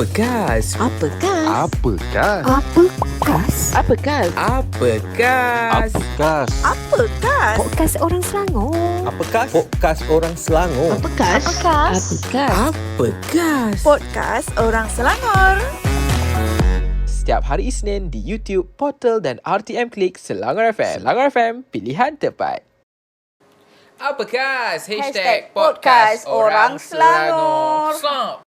Apa gas? Apa gas? Apa gas? Apa gas? Apa gas? Apa gas? Apa gas? Apa gas? Podcast orang Selangor. Apa gas? Podcast orang Selangor. Apa gas? Apa gas? Apa gas? Apa gas? Podcast orang Selangor. Setiap hari Isnin di YouTube, Portal dan RTM Klik Selangor FM. Selangor FM, pilihan tepat. Apa gas? Hashtag Podcast Orang Selangor. Stop.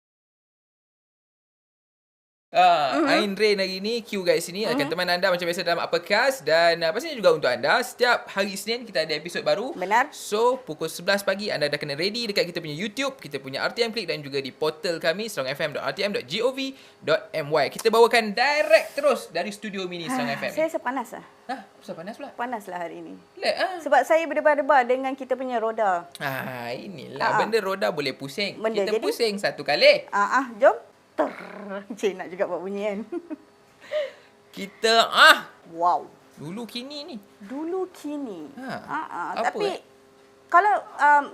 Ain Rain hari ni Q guys sini akan teman anda macam biasa dalam Uppercast. Dan pastinya juga untuk anda, setiap hari Isnin kita ada episod baru. Benar. So pukul 11 pagi anda dah kena ready dekat kita punya YouTube, kita punya RTM Klik dan juga di portal kami selangorfm.rtm.gov.my. Kita bawakan direct terus dari studio mini Selangor FM. Saya sepanas lah. Kenapa panas pula? Panas lah hari ini. Lek Sebab saya berdebar-debar dengan kita punya roda. Inilah benda roda boleh pusing. Benda Kita jadi- pusing satu kali. Jom. Cik nak juga buat bunyi kan. Kita Wow. dulu kini ni. Dulu kini. Apa, Tapi kalau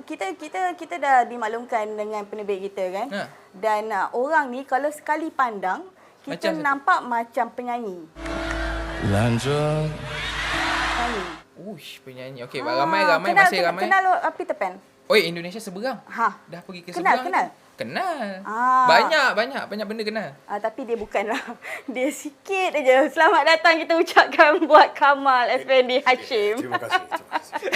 kita dah dimaklumkan dengan penerbit kita kan. Dan orang ni kalau sekali pandang kita Macam nampak macam penyanyi. Lanjut. Uish, penyanyi. Okey, ramai masih ramai. Kenal Peter Pan? Oi, Indonesia seberang. Ha. Dah pergi ke Kenal, seberang. kenal. Kenal. Banyak benda kenal. Tapi dia bukanlah. Dia sikit aja. Selamat datang kita ucapkan buat Kamal Effendi Hashim. Terima kasih.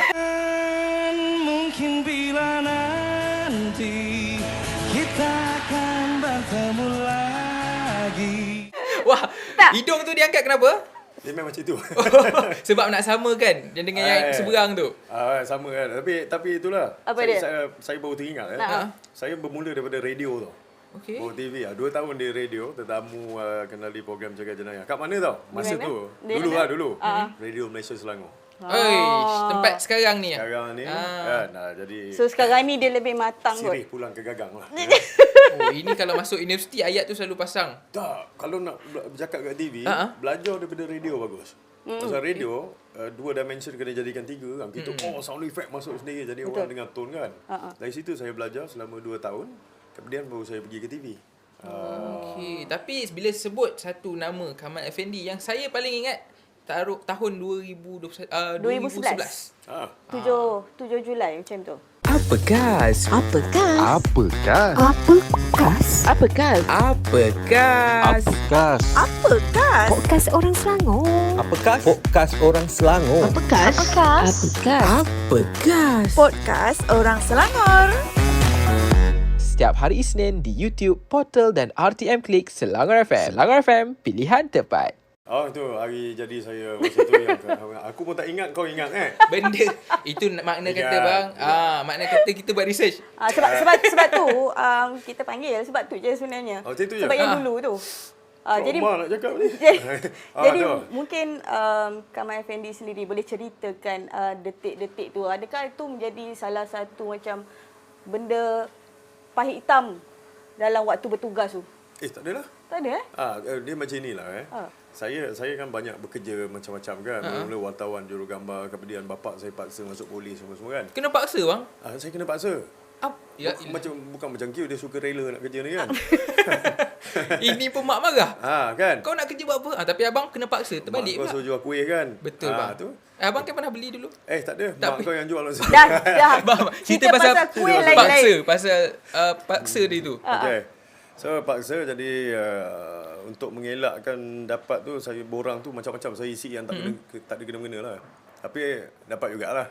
Mungkin bila nanti kita akan bertemu lagi. Wah, Tak. hidung tu diangkat kenapa? Dia memang macam tu. Sebab nak samakan dengan yang seberang tu. Sama kan. Tapi itulah. Apa dia? Saya baru teringat. Saya bermula daripada radio tau. Okey. Oh TV 2 tahun di radio, tetamu kenali program Jaga Jenayah. Kat mana tau? Masa mana? tu. Di Dulu mana? dulu. Radio Malaysia Selangor. Tempat sekarang ni. Sekarang ni kan. Jadi So sekarang ni dia lebih matang kot. sirih pulang ke gagang lah. Oh, ini kalau masuk universiti ayat tu selalu pasang. Tak, kalau nak bercakap kat TV, belajar daripada radio bagus. Pasal radio, 2 dimension kena jadikan 3 kan. Kita sound effect masuk sendiri, jadi orang dengar tone kan. Dari situ saya belajar selama 2 tahun, kemudian baru saya pergi ke TV. Okey, tapi bila sebut satu nama Kamal Effendi yang saya paling ingat tahun 2011. 7 Julai macam tu. Apa gas? Apa gas? Apa gas? Apa gas? Apa gas? Apa gas? Apa gas? Apa gas? Podcast orang Selangor. Apa gas? Podcast orang Selangor. Apa gas? Apa gas? Apa gas? Apa gas? Podcast orang Selangor. Setiap hari Isnin di YouTube, Portal dan RTM Klik Selangor FM. Selangor FM, pilihan tepat. Tu hari jadi saya masa tu yang aku pun tak ingat, kau ingat Benda itu makna kata Ya. bang. Makna kata kita buat research. Sebab tu kita panggil sebab tu je sebenarnya. Macam tu je? Sebab yang dulu tu. Jadi Mak nak cakap ni. jadi tu. mungkin Kamal Effendi sendiri boleh ceritakan detik-detik tu. Adakah itu menjadi salah satu macam benda pahit hitam dalam waktu bertugas tu? Tak adalah. Tak ada Dia macam inilah Saya kan banyak bekerja macam-macam kan. Mula wartawan, jurugambar, kemudian bapak saya paksa masuk polis semua kan. Kena paksa bang. Saya kena paksa. Bukan macam Q, dia suka rela nak kerja ni kan. Ini pun mak marah. Kan. Kau nak kerja buat apa? Tapi abang kena paksa. Terbalik Mak kau pula. suruh jual kuih kan. Betul bang. Tu. Abang kan pernah beli dulu. Tak ada. Tak Mak kau yang jual masa. Dah. Bang, Cerita pasal kuih lain-lain. Paksa dia tu. Okay. So paksa jadi untuk mengelakkan dapat tu saya borang tu macam-macam saya isi yang tak ada kena-mengena lah. Tapi dapat jugalah.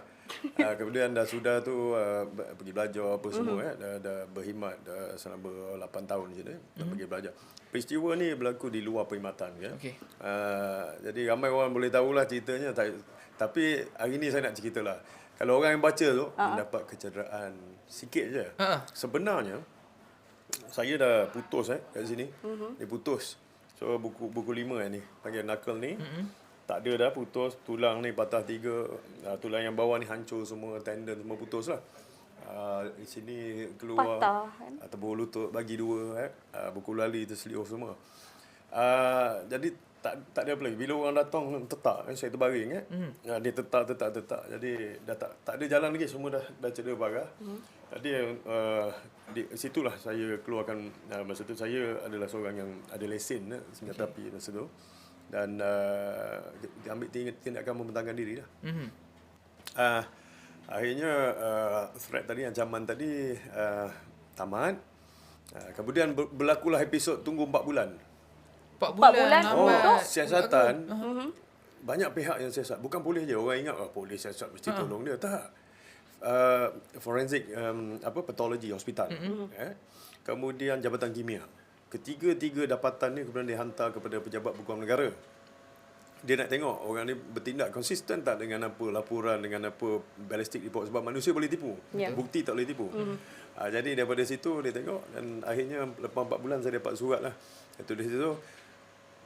Kemudian dah sudah tu pergi belajar apa semua dah berkhidmat dah selama 8 tahun je dah pergi belajar. Peristiwa ni berlaku di luar perkhidmatan kan. Okey. Jadi ramai orang boleh tahulah ceritanya tapi hari ni saya nak ceritalah. Kalau orang yang baca tu mendapat kecederaan sikit je. Sebenarnya saya dah putus kat sini. Dia putus. So buku 5 ni panggil knuckle ni. Tak ada dah, putus. Tulang ni patah 3. Tulang yang bawah ni hancur semua, tendon semua putus lah. Di sini keluar Patah, kan? Tebal lutut bagi 2 buku lali terselioh semua. Jadi tak ada apa lagi. Bila orang datang tetak saya terbaring dia tetak. Jadi dah tak ada jalan lagi, semua dah cedera parah. Jadi di situlah saya keluarkan masa tu saya adalah seorang yang ada lesen senjata api masa tu, dan ambil tindakan membentangkan diri lah. Akhirnya threat tadi, ancaman tadi tamat. Kemudian berlakulah episod tunggu 4 bulan. 4 bulan. Siasatan. Banyak pihak yang siasat. Bukan polis je. Orang ingat polis siasat mesti tolong dia. Tak. Forensik patologi hospital. Kemudian Jabatan Kimia. Ketiga-tiga dapatan ni kemudian dihantar kepada pejabat berkuasa negara. Dia nak tengok orang ni bertindak konsisten tak dengan apa laporan, dengan apa ballistic report, sebab manusia boleh tipu. Bukti tak boleh tipu. Jadi daripada situ dia tengok, dan akhirnya lepas 4 bulan saya dapat surat lah. Itu di situ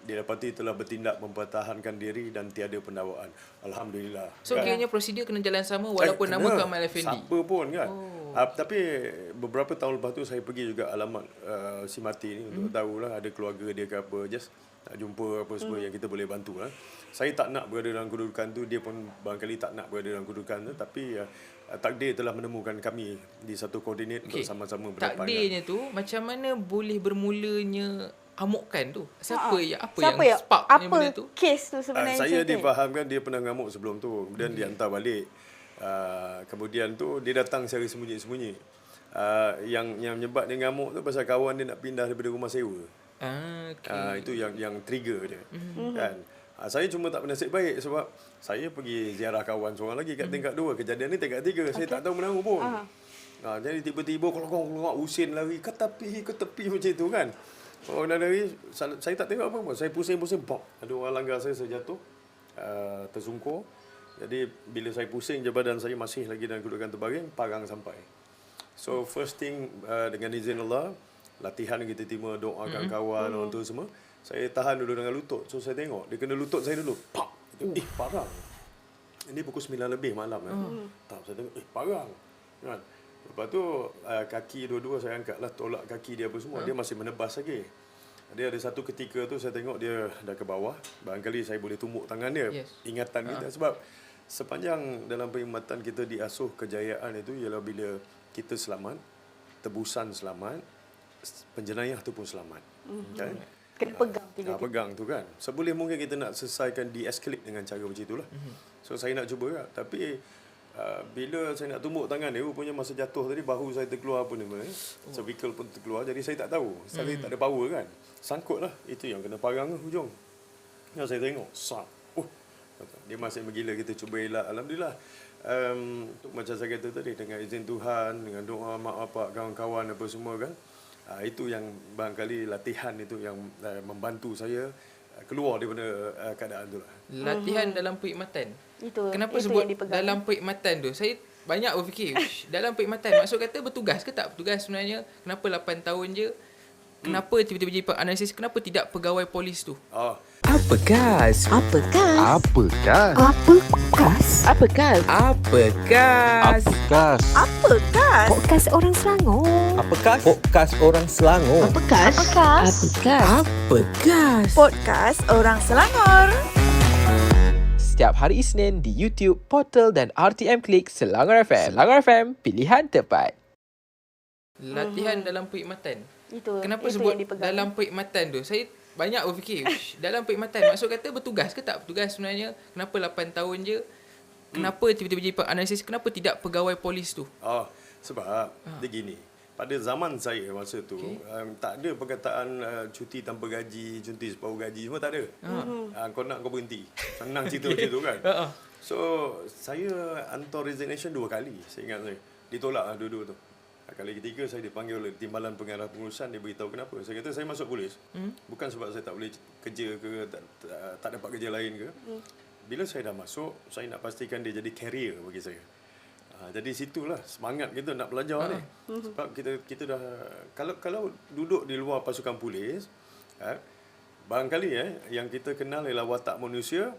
dia dapati telah bertindak mempertahankan diri dan tiada pendakwaan. Alhamdulillah. So kiranya prosedur kena jalan sama walaupun nama Kamal Effendi. Siapa pun kan. Tapi beberapa tahun lepas tu saya pergi juga alamat si mati ni untuk tahulah ada keluarga dia ke apa. Just nak jumpa apa semua yang kita boleh bantu lah. Saya tak nak berada dalam kedudukan tu, dia pun barangkali tak nak berada dalam kedudukan tu, tapi takdir telah menemukan kami di satu koordinat untuk sama-sama berdepan. Takdirnya tu macam mana boleh bermulanya amukan tu? Siapa yang spark ni benda tu? Apa kes tu sebenarnya? Saya difahamkan dia pernah ngamuk sebelum tu, kemudian dihantar balik. Kemudian tu dia datang secara sembunyi-sembunyi. Yang menyebab dia ngamuk tu pasal kawan dia nak pindah daripada rumah sewa. Itu yang trigger dia. Kan? Saya cuma tak bernasib baik sebab saya pergi ziarah kawan seorang lagi kat tingkat 2. Kejadian ni tingkat 3. Saya tak tahu mana pun. Jadi tiba-tiba kelongkong usin lari ke tepi macam tu kan. Orang dah lari, saya tak tengok apa pun. Saya pusing-pusing, bop. Ada orang langgar saya jatuh, tersungkur. Jadi bila saya pusing je badan saya masih lagi dalam kedudukan terbaring, parang sampai. So first thing dengan izin Allah, latihan kita terima, doakan kawan, orang tu semua. Saya tahan dulu dengan lutut. So saya tengok, dia kena lutut saya dulu. Pak! Parang. Ini pukul 9 lebih malam. Tak, saya tengok, parang. Kan? Lepas tu kaki dua-dua saya angkat lah, tolak kaki dia apa semua. Dia masih menebas lagi. Dia ada satu ketika tu saya tengok dia dah ke bawah. Barangkali saya boleh tumbuk tangan dia. Ingatan kita. Sebab sepanjang dalam perkhidmatan kita diasuh kejayaan itu ialah bila kita selamat, tebusan selamat, penjenayah tu pun selamat. Kan? Kena pegang tiga. Pegang tu kan. Seboleh mungkin kita nak selesaikan de-escalate dengan cara macam itulah. So saya nak cuba lah. Tapi bila saya nak tumbuk tangan dia, rupanya masa jatuh tadi bahu saya terkeluar apa nama cervical pun terkeluar, jadi saya tak tahu. Saya tak ada power kan. Sangkut lah. Itu yang kena parang hujung. Saya tengok, dia masih menggila, kita cuba elak. Alhamdulillah. Macam saya kata tadi, dengan izin Tuhan, dengan doa mak bapak, kawan-kawan apa semua kan. Itu yang barangkali latihan itu yang membantu saya keluar daripada keadaan tu lah. Latihan dalam perkhidmatan. Kenapa itu sebut yang dalam perkhidmatan tu? Saya banyak berfikir, dalam perkhidmatan maksud kata bertugas ke tak bertugas sebenarnya? Kenapa 8 tahun je? Kenapa tiba-tiba jadi analisis, kenapa tidak pegawai polis tu? Apa gas? Podcast orang Selangor. Podcast orang Selangor. Podcast orang Selangor. Setiap hari Isnin di YouTube, Portal dan RTM Klik Selangor FM. Selangor FM, pilihan tepat. Latihan dalam perkhidmatan. Kenapa sebut dalam perkhidmatan tu? Saya banyak berfikir, dalam perkhidmatan maksud kata bertugas ke tak bertugas sebenarnya? Kenapa 8 tahun je? Kenapa tiba-tiba jadi analisis, kenapa tidak pegawai polis tu? Sebab dia gini. Pada zaman saya masa tu, tak ada perkataan cuti tanpa gaji, cuti separuh gaji, semua tak ada. Kau nak kau berhenti. Senang cerita macam tu kan. So, saya hantar resignation 2 kali, saya ingat saya. Ditolak lah dua-dua tu. Kali ketiga saya dipanggil oleh Timbalan Pengarah Pengurusan, dia beritahu kenapa. Saya kata saya masuk polis. Bukan sebab saya tak boleh kerja ke, tak dapat kerja lain ke. Bila saya dah masuk, saya nak pastikan dia jadi career bagi saya. Jadi situlah semangat kita nak belajar ni. Sebab kita dah kalau duduk di luar pasukan polis, barangkali yang kita kenal ialah watak manusia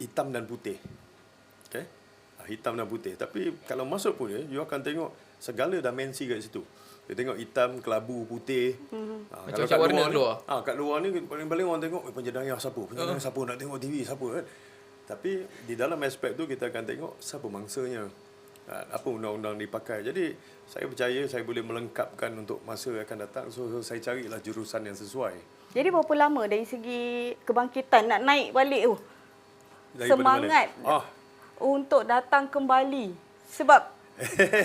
hitam dan putih. Okey. Hitam dan putih. Tapi kalau masuk polis, you akan tengok segala dimensi kat situ. Dia tengok hitam, kelabu, putih. Macam warna luar. Kat luar ni paling-paling orang tengok penjenayah siapa? Penjenayah siapa? Nak tengok TV siapa kan? Tapi di dalam aspek tu kita akan tengok siapa mangsanya. apa undang-undang dipakai. Jadi saya percaya saya boleh melengkapkan untuk masa yang akan datang. So saya carilah jurusan yang sesuai. Jadi berapa lama dari segi kebangkitan nak naik balik tu? Daripada Semangat untuk datang kembali. Sebab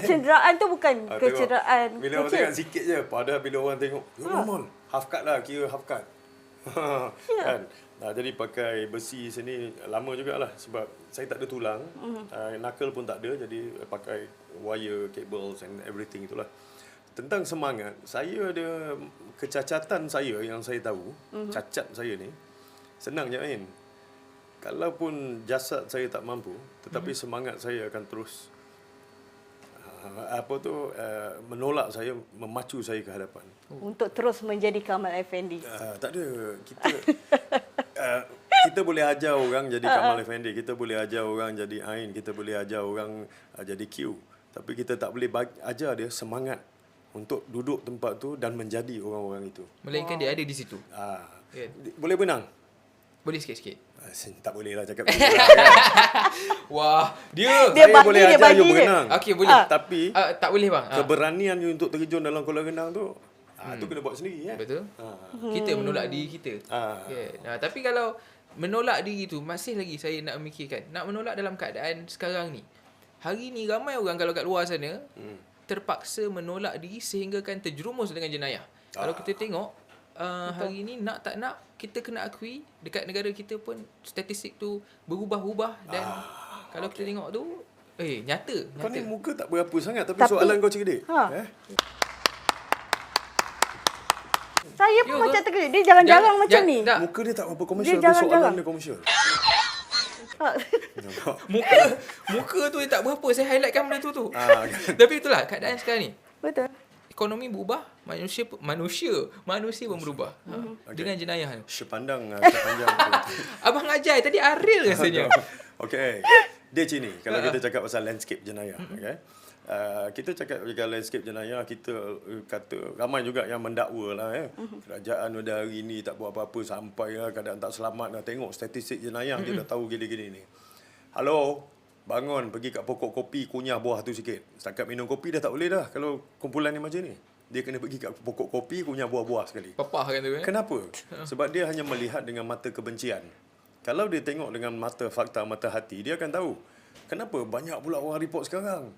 cederaan tu bukan kecederaan bila orang tengok sikit je, padahal bila orang tengok, normal, half cut lah, kira half cut. Kan? Jadi pakai besi sini lama jugalah sebab saya tak ada tulang, knuckle pun tak ada, jadi pakai wire, cables and everything itulah. Tentang semangat, saya ada kecacatan saya yang saya tahu, cacat saya ni, senang je Ain. Kalaupun jasad saya tak mampu, tetapi semangat saya akan terus menolak saya, memacu saya ke hadapan. Untuk terus menjadi Kamal Effendi. Tak ada. Kita boleh ajar orang jadi Kamal Effendi, kita boleh ajar orang jadi Ain, kita boleh ajar orang jadi Q. Tapi kita tak boleh ajar dia semangat untuk duduk tempat tu dan menjadi orang-orang itu. Melainkan dia ada di situ. Boleh benang? Boleh sikit-sikit. Tak boleh lah cakap. Wah, saya boleh ajar you berenang. Okey, boleh. Tapi tak boleh bang. Keberanian you untuk terjun dalam kolam renang tu, tu kena buat sendiri. Betul. Kita menolak diri kita. Tapi kalau menolak diri tu, masih lagi saya nak memikirkan. Nak menolak dalam keadaan sekarang ni. Hari ni ramai orang kalau kat luar sana terpaksa menolak diri sehingga kan terjerumus dengan jenayah. Kalau kita tengok hari ni nak tak nak, kita kena akui dekat negara kita pun statistik tu berubah-ubah dan kalau kita tengok tu nyata. Kau ni muka tak berapa sangat tapi soalan kau cerdik. Saya pun macam terkejut. Dia jarang-jarang macam ni. Muka dia tak berapa komersial tapi soalan dia komersial. Muka tu dia tak berapa, saya highlightkan benda tu. Tapi itulah keadaan sekarang ni. Betul. Ekonomi berubah, manusia pun berubah. Dengan jenayah tu. Sepandang. Abang ajar tadi Ariel rasanya. Okey. Dia sini kalau kita cakap pasal landscape jenayah, okey. Kita cakap pasal landscape jenayah, kita kata ramai juga yang mendakwa lah kerajaan pada hari ni tak buat apa-apa sampai keadaan tak selamat dah. Tengok statistik jenayah dia dah tahu gini-gini ni. Halo, bangun pergi kat pokok kopi kunyah buah tu sikit. Setakat minum kopi dah tak boleh dah kalau kumpulan ni macam ni. Dia kena pergi kat pokok kopi kunyah buah-buah sekali. Papah kan tu Kenapa? Sebab dia hanya melihat dengan mata kebencian. Kalau dia tengok dengan mata fakta, mata hati, dia akan tahu kenapa banyak pula orang report sekarang.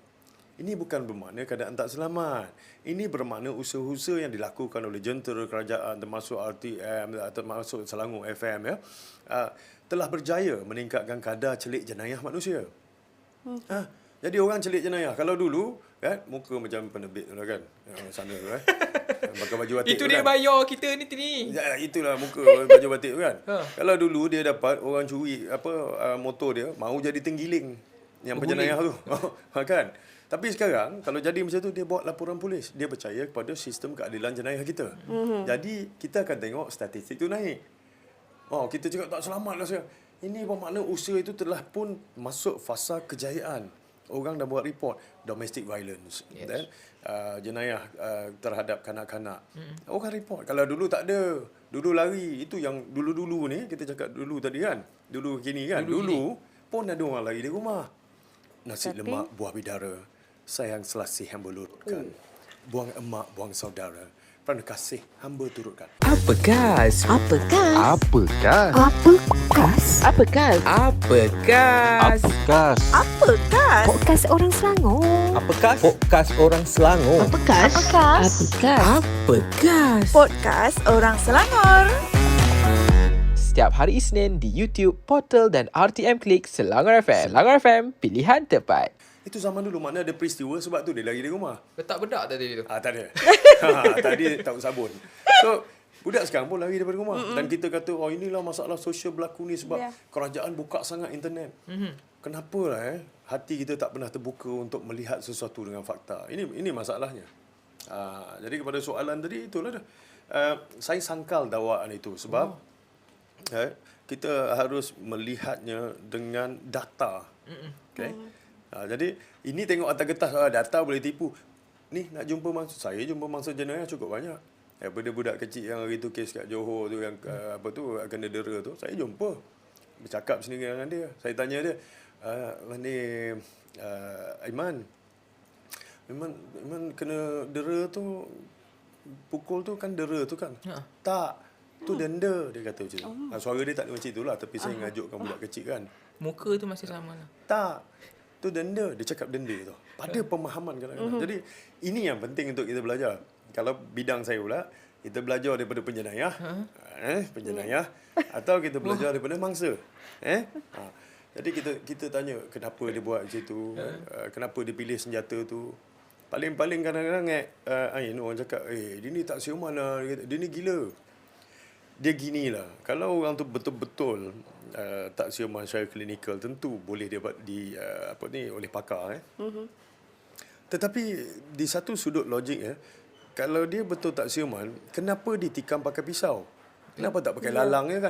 Ini bukan bermakna keadaan tak selamat. Ini bermakna usaha-usaha yang dilakukan oleh jentera kerajaan termasuk RTM, termasuk Selangor FM telah berjaya meningkatkan kadar celik jenayah manusia. Jadi orang celik jenayah. Kalau dulu muka macam penerbit tu lah kan. Sana tu pakai baju batik. Itu dia bayar kita ni. Itulah muka baju batik tu kan. Kalau dulu dia dapat orang curi motor dia, mau jadi tenggiling yang penjenayah tu. Kan? Tapi sekarang kalau jadi macam tu, dia buat laporan polis. Dia percaya kepada sistem keadilan jenayah kita. Jadi kita akan tengok statistik tu naik. Kita cakap tak selamat lah sekarang. Ini bermakna usaha itu telah pun masuk fasa kejayaan. Orang dah buat report domestic violence, jenayah terhadap kanak-kanak. Orang report. Kalau dulu tak ada, dulu lari. Itu yang dulu-dulu ni, kita cakap dulu tadi kan. Dulu kini kan. Dulu pun ada orang lari di rumah. Nasi lemak buah bidara, sayang selasih hamba lurutkan. Buang emak, buang saudara, kerana kasih hamba turutkan. Apa gas? Apa gas? Apa gas? Apa gas? Apa gas? Apa gas? Apa gas? Apa gas? Podcast orang Selangor. Apa gas? Podcast orang Selangor. Apa gas? Apa gas? Apa gas? Apa gas? Podcast orang Selangor. Setiap hari Isnin di YouTube, Portal dan RTM Klik Selangor FM. Selangor FM, pilihan tepat. Itu zaman dulu mana ada peristiwa sebab tu dia lari dari rumah. Letak bedak tadi tu? Tak ada. Tadi tak sabun. So, budak sekarang pun lari daripada rumah. Dan kita kata, inilah masalah sosial berlaku ni sebab kerajaan buka sangat internet. Kenapa lah hati kita tak pernah terbuka untuk melihat sesuatu dengan fakta. Ini masalahnya. Jadi kepada soalan tadi, itulah dah. Saya sangkal dakwaan itu sebab kita harus melihatnya dengan data. Okay? Jadi ini tengok atas kertas data boleh tipu. Ni nak jumpa saya jumpa mangsa jenayah cukup banyak. Daripada budak kecil yang hari tu kes kat Johor tu yang kena dera tu, saya jumpa. Bercakap sendiri dengan dia. Saya tanya dia, Iman, memang kena dera tu, pukul tu kan dera tu kan. Tak, tu denda dia kata macam tu. Suara dia tak ada macam itulah, tapi saya ngajukkan budak kecil kan. Muka tu masih sama lah. Tak, tu denda. Dia cakap denda tu. Pada pemahaman kadang-kadang. Jadi ini yang penting untuk kita belajar. Kalau bidang saya pula, kita belajar daripada penjenayah, penjenayah, atau kita belajar daripada mangsa. Jadi kita tanya kenapa dia buat macam tu, kenapa dia pilih senjata tu. Paling-paling kadang-kadang orang cakap, dia ni tak siuman lah, dia ni gila. Dia ginilah, kalau orang tu betul-betul tak siuman secara klinikal, tentu boleh dia buat oleh pakar. Tetapi di satu sudut logik, kalau dia betul tak siuman, kenapa ditikam pakai pisau? Kenapa tak pakai lalang kan?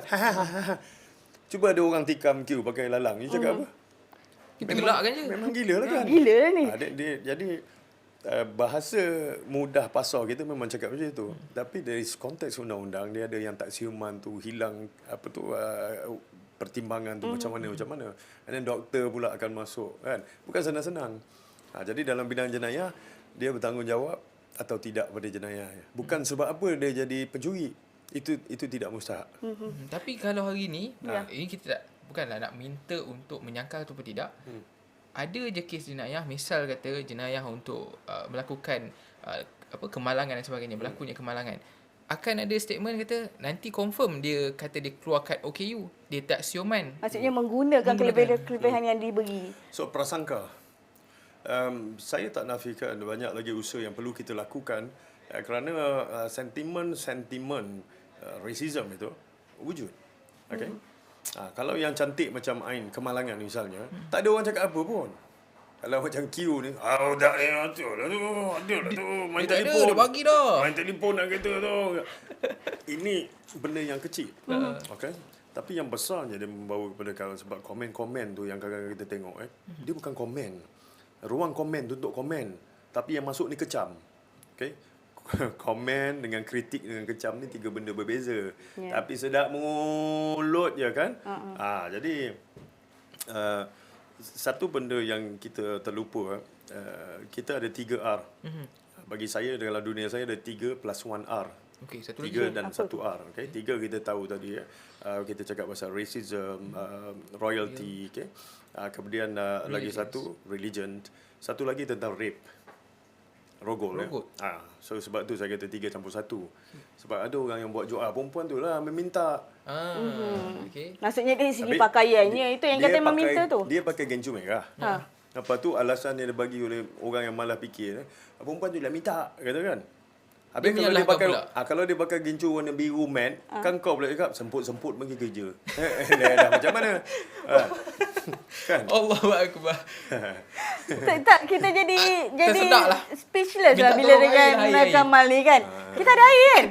Cuba ada orang tikam Q pakai lalang. Dia cakap apa? Kita gelakkan je. Memang gila lah kan? Gila lah ni. Jadi bahasa mudah pasar kita memang cakap macam itu. Tapi dari konteks undang-undang, dia ada yang tak siuman tu, hilang pertimbangan tu macam mana. And then doktor pula akan masuk kan. Bukan senang-senang. Jadi dalam bidang jenayah, dia bertanggungjawab atau tidak pada jenayah. Bukan sebab apa dia jadi pencuri. Itu tidak mustahak. Tapi kalau hari ni, ini kita bukanlah nak minta untuk menyangkal ataupun tidak. Ada je kes jenayah, misal kata jenayah untuk melakukan kemalangan dan sebagainya, berlakunya kemalangan. Akan ada statement kata nanti confirm dia kata dia keluar kad OKU, dia tak siuman. Maksudnya menggunakan kelebihan yang diberi. So prasangka. Saya tak nafikan banyak lagi usaha yang perlu kita lakukan kerana sentimen racism itu wujud. Okay? Kalau yang cantik macam Ain Kemalangan misalnya, tak ada orang cakap apa pun. Kalau macam Q ni, tak ada tu. Ada tu. Main telefon. Dia bagi dah. Main telefon nak kata tu. Ini benda yang kecil. Okay? Tapi yang besarnya dia membawa kepada kalau sebab komen-komen tu yang kadang-kadang kita tengok. Dia bukan komen. Ruang komen tu untuk komen. Tapi yang masuk ni kecam. Okay? Komen dengan kritik dengan kecam ni tiga benda berbeza. Tapi sedap mulut je kan. Jadi satu benda yang kita terlupa, kita ada 3R. Bagi saya dalam dunia saya ada 3 plus 1R. Okey, satu 3 dan 1R. Okay? 3 kita tahu tadi. Kita cakap pasal racism, royalty. Okay? Kemudian lagi satu religion. Satu lagi tentang rape. Rogol. So sebab tu saya kata 3 campur 1. Sebab ada orang yang buat jual perempuan tu lah meminta. Okay. Maksudnya dari segi pakaiannya itu yang kata meminta tu. Dia pakai gencu merah. Lepas tu alasan yang dia bagi oleh orang yang malas fikir, perempuan tu lah minta, kata kan. Habis kalau dia pakai gencu warna biru matte, kan kau pula cakap semput-semput pergi kerja. Dah macam mana? Kan? Allahu akbar. Tak kita jadi speechless lah minta bila tolong dengan air. Kamal ni kan. Kita ada air kan?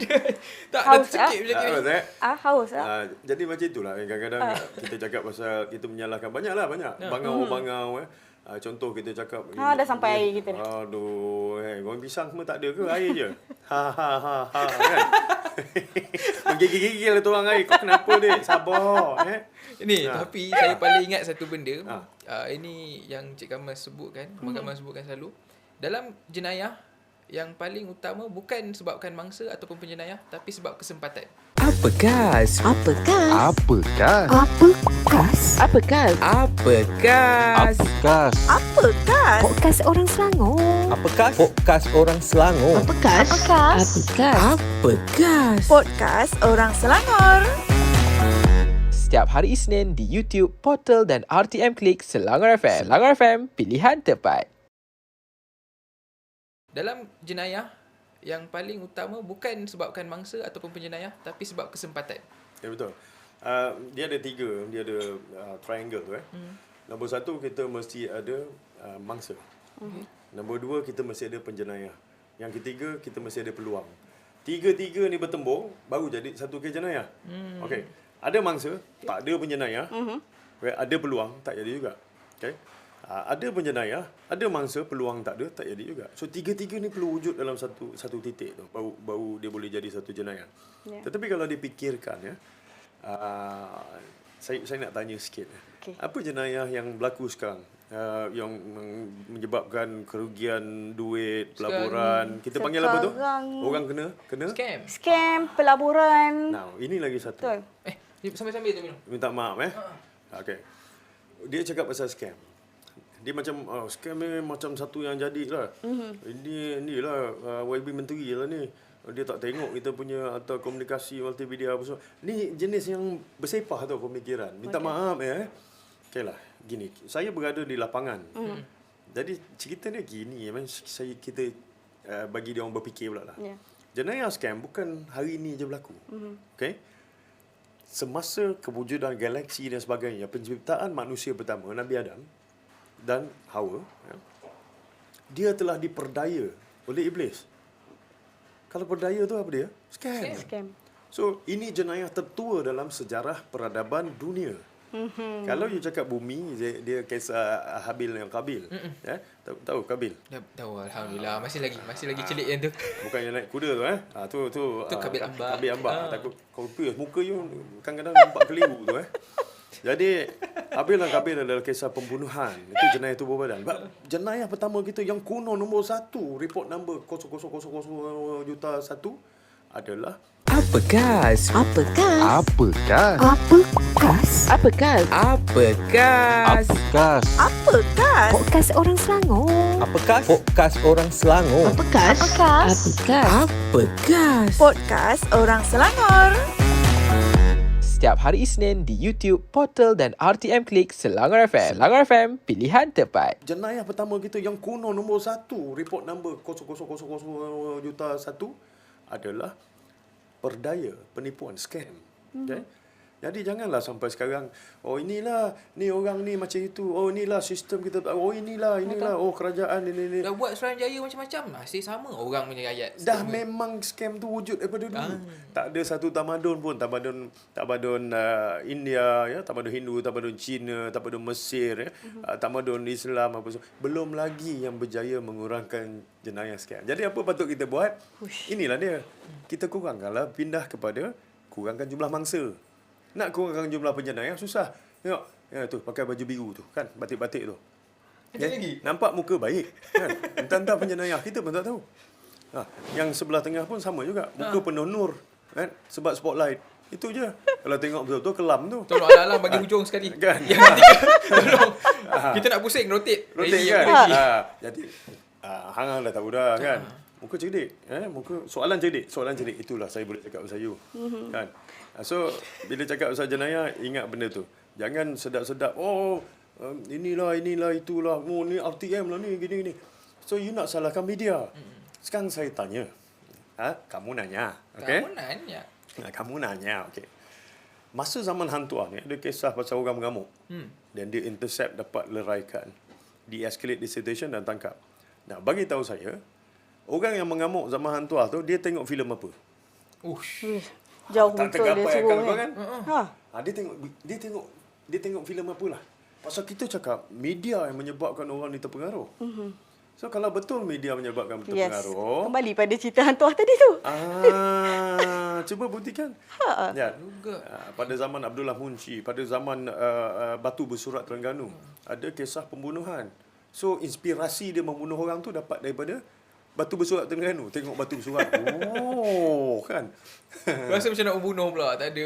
Tak ada Haus, sikit macam ni. Haus Jadi macam itulah kadang-kadang kita cakap pasal kita menyalahkan banyak. Bangau. Contoh kita cakap dah sampai air kita. Aduh, goreng pisang semua tak ada ke air je? Kan? Menggigil-gigil tu orang air. Kau kenapa dek? Sabar. Ini tapi saya paling ingat satu benda. Ini yang Cik Kamal sebutkan, Kamal sebutkan selalu. Dalam jenayah, yang paling utama bukan sebabkan mangsa ataupun penjenayah, tapi sebab kesempatan. Apa gas? Apa gas? Apa gas? Apa gas? Apa gas? Apa gas? Apa gas? Apa gas? Podcast orang Selangor. Apa gas? Podcast orang Selangor. Apa gas? Apa gas? Apa gas? Apa gas? Podcast orang Selangor. Setiap hari Isnin di YouTube, Portal dan RTM Klik Selangor FM. Selangor FM, pilihan tepat. Dalam jenayah, yang paling utama bukan sebabkan mangsa ataupun penjenayah, tapi sebab kesempatan. Ya betul. Dia ada 3, dia ada triangle tu. Nombor 1 kita mesti ada mangsa. Nombor 2 kita mesti ada penjenayah. Yang ketiga kita mesti ada peluang. 3 ni bertembung baru jadi satu kes jenayah. Okey. Ada mangsa, tak ada penjenayah. Ada peluang, tak jadi juga. Okey. Ada penjenayah, ada mangsa, peluang tak ada, tak jadi juga. So 3 ni perlu wujud dalam satu titik tu, baru dia boleh jadi satu jenayah. Tetapi kalau dipikirkan saya nak tanya sikit. Apa jenayah yang berlaku sekarang? yang menyebabkan kerugian duit, pelaburan. Kita panggil apa tu? Orang kena Scam, pelaburan. Nah, ini lagi satu. Betul. Sambil-sambil tu minum. Minta maaf Okey. Dia cakap pasal scam. Dia macam scam ni macam satu yang jadilah. Inilah YB Menteri lah ni. Dia tak tengok kita punya atau komunikasi multimedia apa semua. Ni jenis yang bersepah tau pemikiran. Minta maaf Okeylah, gini. Saya berada di lapangan. Jadi cerita dia gini, kita bagi dia orang berfikir pula lah. Yeah. Jenayah scam bukan hari ni je berlaku. Okey. Semasa kewujudan galaksi dan sebagainya, penciptaan manusia pertama, Nabi Adam dan Hawa, dia telah diperdaya oleh iblis. Kalau perdaya tu apa dia? Scam. So, ini jenayah tertua dalam sejarah peradaban dunia. Kalau you cakap bumi, dia kisah Habil yang Qabil. Tahu Qabil? Tahu, alhamdulillah. Masih lagi celik yang tu. Bukan yang naik kuda tu tu Qabil Ambar. Takut confuse muka you kadang-kadang nampak keliru tu Jadi Habil dan Qabil adalah kisah pembunuhan. Itu jenayah tubuh badan. Jenayah pertama kita yang kuno nombor 1, report number 0000 juta 1 adalah Apakah? Podcast Orang Selangor. Podcast Orang Selangor. Podcast Orang Selangor. Setiap hari Isnin di YouTube, Portal dan RTM Klik Selangor FM. Selangor FM, pilihan tepat. Jenayah pertama kita yang kuno nombor 1, report number 0000 juta 1 adalah perdaya, penipuan, scam. Okay? Jadi janganlah sampai sekarang, inilah, ni orang ni macam itu, inilah sistem kita, inilah, kerajaan ini. Dah buat Suruhanjaya macam-macam, masih sama orang punya ayat. Dah memang scam tu wujud daripada dulu. Tak ada satu tamadun pun, tamadun India, tamadun Hindu, tamadun Cina, tamadun Mesir, tamadun Islam apa semua. Belum lagi yang berjaya mengurangkan jenayah scam. Jadi apa patut kita buat? Inilah dia. Kita kurangkanlah, pindah kepada kurangkan jumlah mangsa. Nak kurangkan jumlah penjenayah susah. Tengok, tu pakai baju biru tu kan, batik-batik tu. Nampak muka baik kan. Entah-entah penjenayah kita pun tak tahu. Yang sebelah tengah pun sama juga. Muka penuh nur kan, sebab spotlight. Itu je. Kalau tengok betul-betul kelam tu. Tolong alam bagi hujung sekali. Kan. Yang ketiga, tolong. Kita nak pusing rotate. Rotate kan. Jadi hang dah tahu dah kan. Muka cerdik, muka soalan cerdik. Itulah saya boleh cakap pasal you. Kan. So bila cakap pasal jenayah, ingat benda tu. Jangan sedap-sedap, inilah itulah, ni RTM lah ni gini. So you nak salahkan media. Sekarang saya tanya. Kamu nanya, okey? Kamu nanya, okey. Masa zaman hantuah ni ada kisah pasal orang mengamuk. Dan dia intercept, dapat leraikan. De-escalate the situation dan tangkap. Nah, bagi tahu saya, orang yang mengamuk zaman hantuah tu, dia tengok filem apa? Jauh tak betul dia suruh kan? Dia tengok filem apalah. Pasal kita cakap media yang menyebabkan orang ni terpengaruh. So kalau betul media menyebabkan terpengaruh, kembali pada cerita hantuah tadi tu. Cuba buktikan. Pada zaman Abdullah Munshi, pada zaman Batu Bersurat Terengganu, ada kisah pembunuhan. So inspirasi dia membunuh orang tu dapat daripada Batu Bersurat Terengganu. Tengok Batu Bersurat. Kan. Rasa macam nak membunuh pula. Tak ada.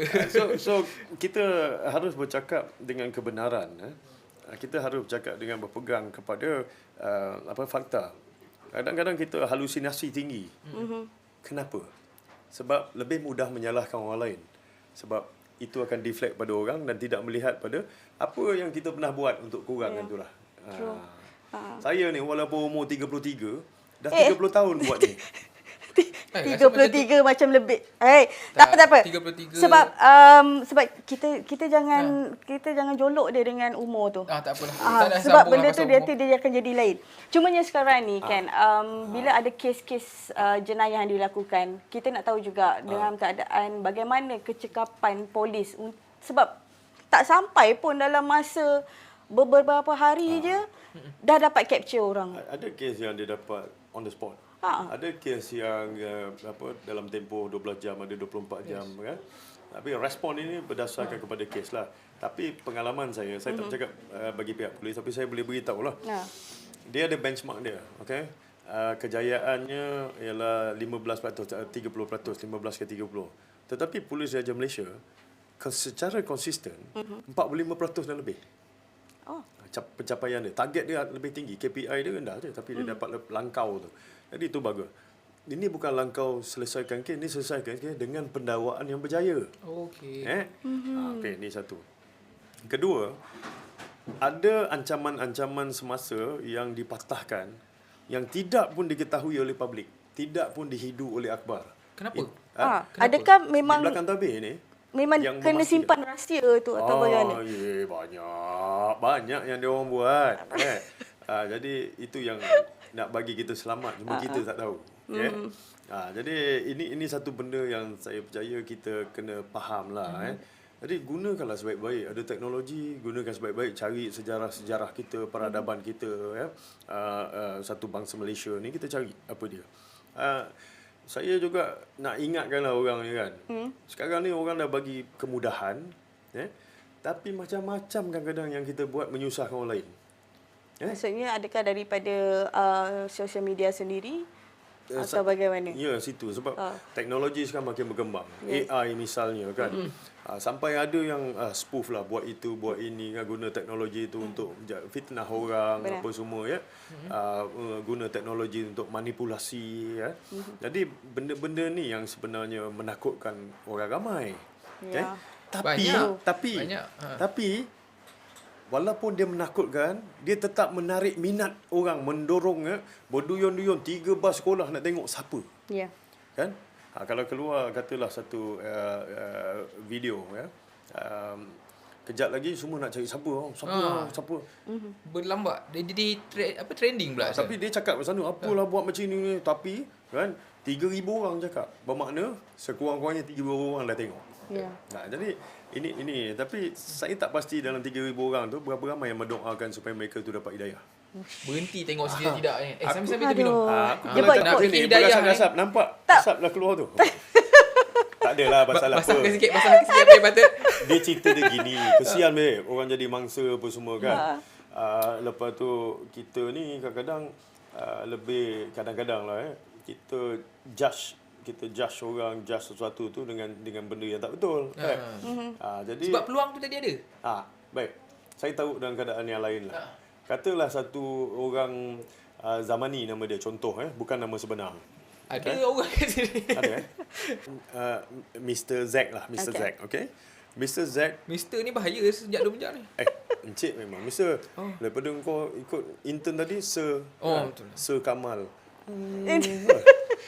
So kita harus bercakap dengan kebenaran. Kita harus bercakap dengan berpegang kepada fakta. Kadang-kadang kita halusinasi tinggi. Kenapa? Sebab lebih mudah menyalahkan orang lain. Sebab itu akan deflect pada orang dan tidak melihat pada apa yang kita pernah buat untuk kurangkan itulah. Saya ni walaupun umur 33, dah 30 tahun buat ni. 33 macam lebih. Tak apa. 33. Sebab kita jangan jolok dia dengan umur tu. Tak apalah. Sebab benda tu dia akan jadi lain. Cumanya sekarang ni kan, bila ada kes-kes jenayah yang dilakukan, kita nak tahu juga dalam keadaan bagaimana kecekapan polis. Sebab tak sampai pun dalam masa beberapa hari je dah dapat capture orang. Ada kes yang dia dapat on the spot. Ada kes yang dalam tempoh 12 jam, ada 24 jam kan. Tapi respon ini berdasarkan kepada kes lah. Tapi pengalaman saya tak cakap bagi pihak polis, tapi saya boleh beritahu lah. Dia ada benchmark dia, okay? Kejayaannya ialah 15%, 30%, 15 ke 30. Tetapi Polis Raja Malaysia secara konsisten 45% dan lebih. Pencapaian dia, target dia lebih tinggi, KPI dia rendah je, tapi dia dapat langkau tu. Jadi itu bagus. Ini bukan langkau selesaikan kes, ini selesaikan kes dengan pendakwaan yang berjaya. Okey. Okey, ini satu. Kedua, ada ancaman-ancaman semasa yang dipatahkan yang tidak pun diketahui oleh publik, tidak pun dihidu oleh akhbar. Kenapa? Kenapa? Adakah memang Di belakang tabir ni memang kena simpan rahsia tu atau bagaimana? Banyak yang dia orang buat. Jadi itu yang nak bagi kita selamat, cuma kita tak tahu. Jadi ini satu benda yang saya percaya kita kena faham lah. Jadi gunakanlah sebaik-baik. Ada teknologi, gunakan sebaik-baik. Cari sejarah-sejarah kita, peradaban kita. Satu bangsa Malaysia ni kita cari apa dia. Saya juga nak ingatkanlah orang ni kan. Sekarang ni orang dah bagi kemudahan. Tapi macam-macam kadang-kadang yang kita buat menyusahkan orang lain. Maksudnya adakah daripada sosial media sendiri atau bagaimana? Ya, situ. Sebab teknologi sekarang makin berkembang. AI misalnya kan. Sampai ada yang spoof lah, buat itu, buat ini, guna teknologi itu untuk fitnah orang, apa semua ya. Guna teknologi untuk manipulasi ya. Jadi benda-benda ni yang sebenarnya menakutkan orang ramai. Tapi walaupun dia menakutkan, dia tetap menarik minat orang, mendorong berduyun-duyun 3 bas sekolah nak tengok siapa. Kan? Kalau keluar katalah satu video kejap lagi semua nak cari siapa. Berlambak. Dia trending pula. Tapi dia cakap kat sana apalah buat macam ni, tapi kan 3,000 orang cakap. Bermakna sekurang-kurangnya 3,000 orang dah tengok. Jadi ini tapi saya tak pasti dalam 3,000 orang tu berapa ramai yang mendoakan supaya mereka tu dapat hidayah. Berhenti tengok sedia tidak ni. Sambil-sambil tu minum. Dia nak sini berasap-asap. Nampak asap dah keluar tu. Tak adalah pasal apa. Basahkan sikit apa yang patut. Dia cerita dia gini. Kesian babe. Orang jadi mangsa apa semua kan. Lepas tu kita ni kadang-kadang lebih kadang-kadang lah kita judge orang, judge sesuatu tu dengan benda yang tak betul. Jadi sebab peluang tu tadi ada. Baik. Saya tahu dalam keadaan yang lain lah. Katalah satu orang Zamani nama dia, contoh bukan nama sebenar. Ada orang kat sini. Ada Mr. Zack lah, Mr. Zack, okay? Mr. Zack. Mr. ni bahaya sejak 2 jam ni. Encik memang Mr. Daripada kau ikut intern tadi Sir Sir Kamal.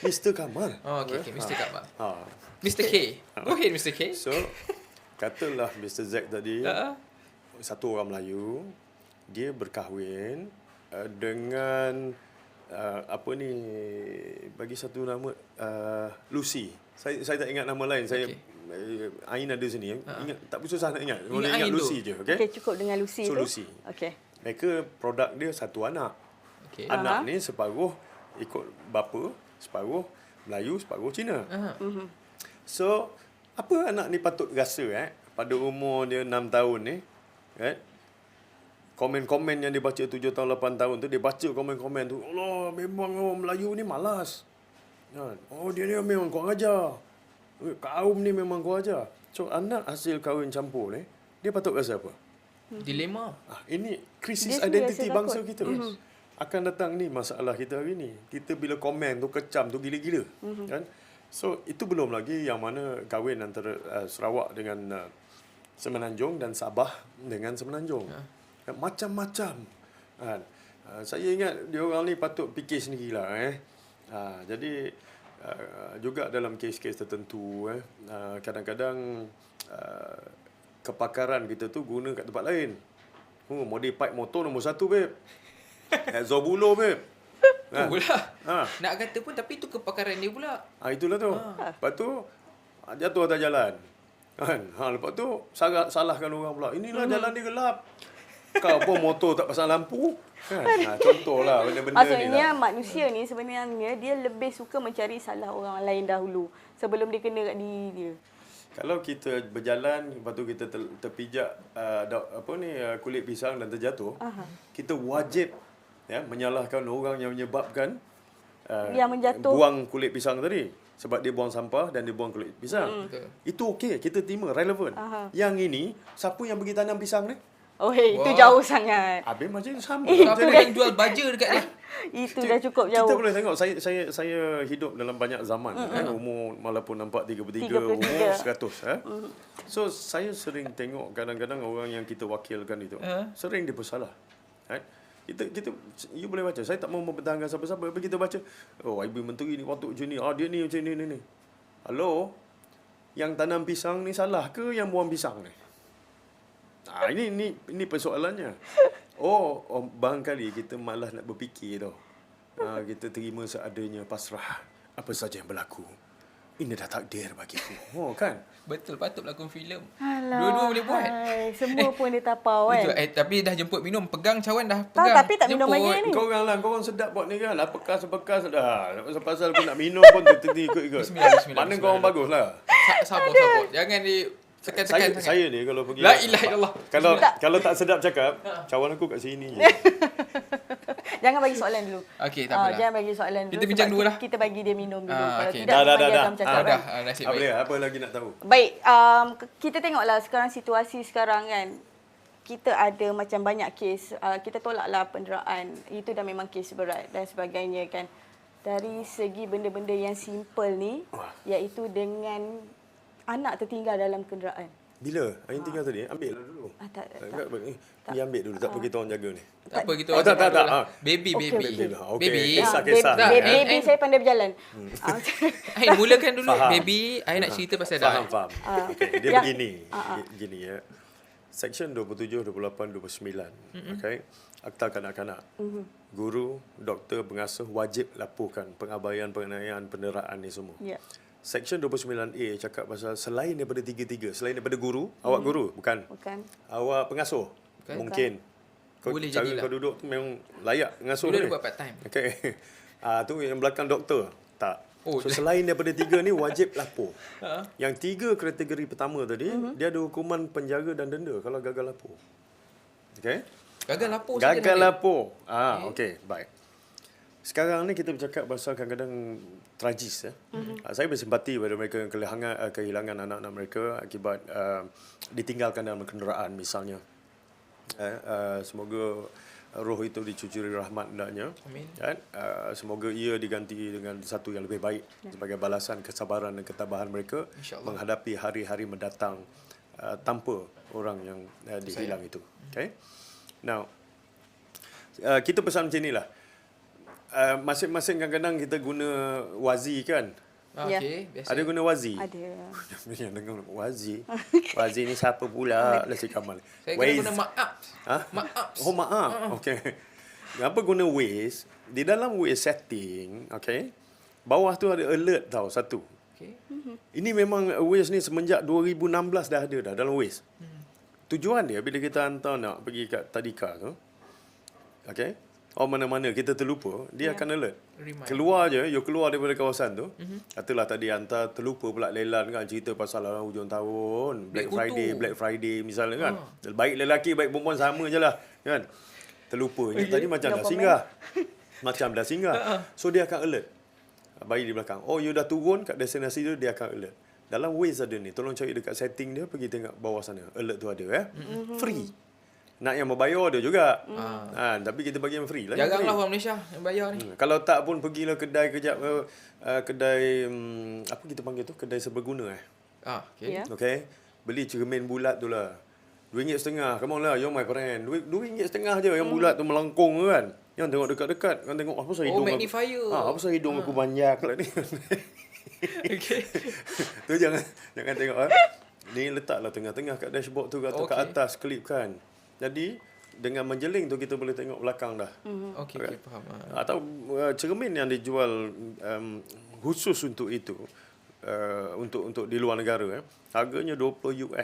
Mr. Kamal. Okay, Mr. Kamal. Mr. K. Go ahead, Mr. K. So, katalah Mr. Zack tadi satu orang Melayu, dia berkahwin dengan bagi satu nama Lucy. Saya tak ingat nama lain. Saya Ain ada sini. Ingat tak susah nak ingat. Boleh ingat Lucy je, okey? Okey, cukup dengan Lucy tu. Lucy. Okey. Mereka produk dia satu anak. Anak ni separuh ikut bapa, separuh Melayu, separuh Cina. So, apa anak ni patut rasa pada umur dia 6 tahun ni, komen-komen yang dia baca 7 tahun 8 tahun tu, dia baca komen-komen tu, Allah, memang orang Melayu ni malas. Dia ni memang kurang ajar. Kaum ni memang kurang ajar. So anak hasil kahwin campur ni, dia patut rasa apa? Dilema. Ini krisis identiti bangsa kita. Akan datang ni masalah kita hari ni. Kita bila komen tu kecam tu gila-gila. Kan? So itu belum lagi yang mana kahwin antara Sarawak dengan Semenanjung dan Sabah dengan Semenanjung. Macam-macam. Saya ingat dia orang ni patut fikir sendirilah. Jadi juga dalam kes-kes tertentu kadang-kadang kepakaran kita tu guna kat tempat lain. Modif pipe motor nombor 1 babe. Zobulo babe. Pula. Nak kata pun tapi itu kepakaran dia pula. Itulah tu. Lepas tu jatuh atas jalan. Lepas tu salahkan orang pula. Inilah jalan dia gelap. Kau pun motor tak pasang lampu. Kan? Contohlah benda-benda Maksudnya ni lah. manusia ni sebenarnya dia lebih suka mencari salah orang lain dahulu sebelum dia kena kat diri dia. Kalau kita berjalan, lepas tu kita terpijak kulit pisang dan terjatuh, kita wajib menyalahkan orang yang menyebabkan yang menjatuh, buang kulit pisang tadi. Sebab dia buang sampah dan dia buang kulit pisang. Itu okey, kita terima, relevan. Yang ini, siapa yang pergi tanam pisang ni? itu jauh sangat. Habis macam sama. Siapa yang jual baja dekat dia? Itu dah cukup jauh. Kita boleh tengok, saya hidup dalam banyak zaman. Umur walaupun nampak 33, umur 100. So, saya sering tengok kadang-kadang orang yang kita wakilkan itu, sering dia bersalah. Kita you boleh baca. Saya tak mau mempertahankan siapa-siapa. Tapi kita baca, ibu menteri ni patut macam ni. Dia ni macam ni. Hello? Yang tanam pisang ni salah ke yang buang pisang ni? Ini persoalannya. Barangkali kita malas nak berfikir tau. Kita terima seadanya, pasrah. Apa saja yang berlaku. Ini dah takdir bagiku. Kan? Betul, patut lakon filem. Dua-dua boleh buat. Semua pun dia tapau kan. Tapi dah jemput minum, pegang cawan dah Tak, pegang. tapi tak minum lagi ni. Kau orang sedap buat ni kan. Bekas dah. Pasal aku nak minum pun ikut-ikut. Bismillah. Mana kau orang bagus lah. Sabar. Jangan tekan. Saya ni kalau pergi. La ilaha illallah. Kalau tak sedap cakap, cawan aku kat sini. Jangan bagi soalan dulu. Okey, tak apalah. Jangan bagi soalan dulu. Kita bincang dulu lah. Kita bagi dia minum dulu. Kalau okey. tidak, dia akan cakap. Dah, nasib baik. Apa lagi nak tahu? Baik, kita tengoklah sekarang situasi sekarang kan. Kita ada macam banyak kes. Kita tolaklah penderaan. Itu dah memang kes berat dan sebagainya kan. Dari segi benda-benda yang simple ni, iaitu dengan anak tertinggal dalam kenderaan. Bila? Ain tinggal tadi? Ambil lah dulu. Tak. Ni ambil dulu. Tak pergi kita orang jaga ni. Tak apa, kita tak. Baby. Okey. Kisah. Baby saya pandai berjalan. Ain mulakan dulu. Faham. Baby, Ain nak cerita pasal dah. Faham. Okay. Dia begini. Gini ya. Section 27, 28, 29. Okay. Akta kanak-kanak. Guru, doktor, pengasuh wajib laporkan pengabaian, penganiayaan, penderaan ni semua. Section 29A cakap pasal selain daripada tiga-tiga, selain daripada guru, awak guru, bukan. Awak pengasuh, mungkin. Boleh cara jadilah. kau duduk tu memang layak pengasuh Boleh ni. buat part time. Okay. Tu yang belakang doktor. Tak. Oh, So selain daripada tiga ni wajib lapor. Yang tiga kategori pertama tadi, dia ada hukuman penjara dan denda kalau gagal lapor. Okay? Gagal lapor saja. Gagal lapor. Okey, baik. Sekarang ni kita bercakap pasal kadang-kadang tragis. Saya bersimpati pada mereka yang kehilangan anak-anak mereka akibat ditinggalkan dalam kenderaan misalnya. Semoga roh itu dicucuri rahmat hendaknya. Amin. Semoga ia diganti dengan satu yang lebih baik sebagai balasan kesabaran dan ketabahan mereka menghadapi hari-hari mendatang tanpa orang yang dihilang itu. Okay? Now, kita pesan macam inilah. Masing-masing kadang-kadang kita guna wazi kan? Okey, biasa. Ada guna wazi? Ada. Yang dengar wazi. Wazi ni siapa pula? Lesi Kamal. Saya kena guna maaf. Maaf. Oh, maaf. Okey. Kenapa guna Waze? Di dalam Waze setting, okey, bawah tu ada alert tau, satu. Okey. Ini memang Waze ni semenjak 2016 dah ada dah dalam Waze. Tujuan dia bila kita hantar nak pergi kat tadika tu, okey, mana-mana kita terlupa, dia akan alert. Remind. Keluar je, you keluar daripada kawasan tu. Katalah tadi hantar terlupa pula lelan kan, cerita pasal hujung tahun, Black Friday misalnya kan. Baik lelaki, baik perempuan sama je lah kan. Terlupa. Tadi macam dah singgah. Macam dah singgah. So dia akan alert. Bayi di belakang. You dah turun kat destinasi tu, dia akan alert. Dalam Waze ada ni. Tolong cari dekat setting dia, pergi tengok bawah sana. Alert tu ada free. Nak yang berbayar ada juga. Tapi kita bagi yang free lah. Jaranglah orang Malaysia yang bayar ni. Kalau tak pun pergilah kedai kejap. Kedai apa kita panggil tu? Kedai seberguna Okey. Okay. Beli cermin bulat tu lah. RM2.50. Come on lah, you're my friend. RM2.50 je yang bulat tu melengkung tu kan. Yang tengok dekat-dekat. Kan tengok apa pasal hidung magnifier. apa pasal hidung aku banyak lah ni. Okey. Tu jangan tengok Ni letaklah tengah-tengah kat dashboard tu atau kat atas klip kan. Jadi dengan menjeling tu kita boleh tengok belakang dah. Okey, faham. Atau cermin yang dijual khusus untuk itu, untuk di luar negara, harganya $20.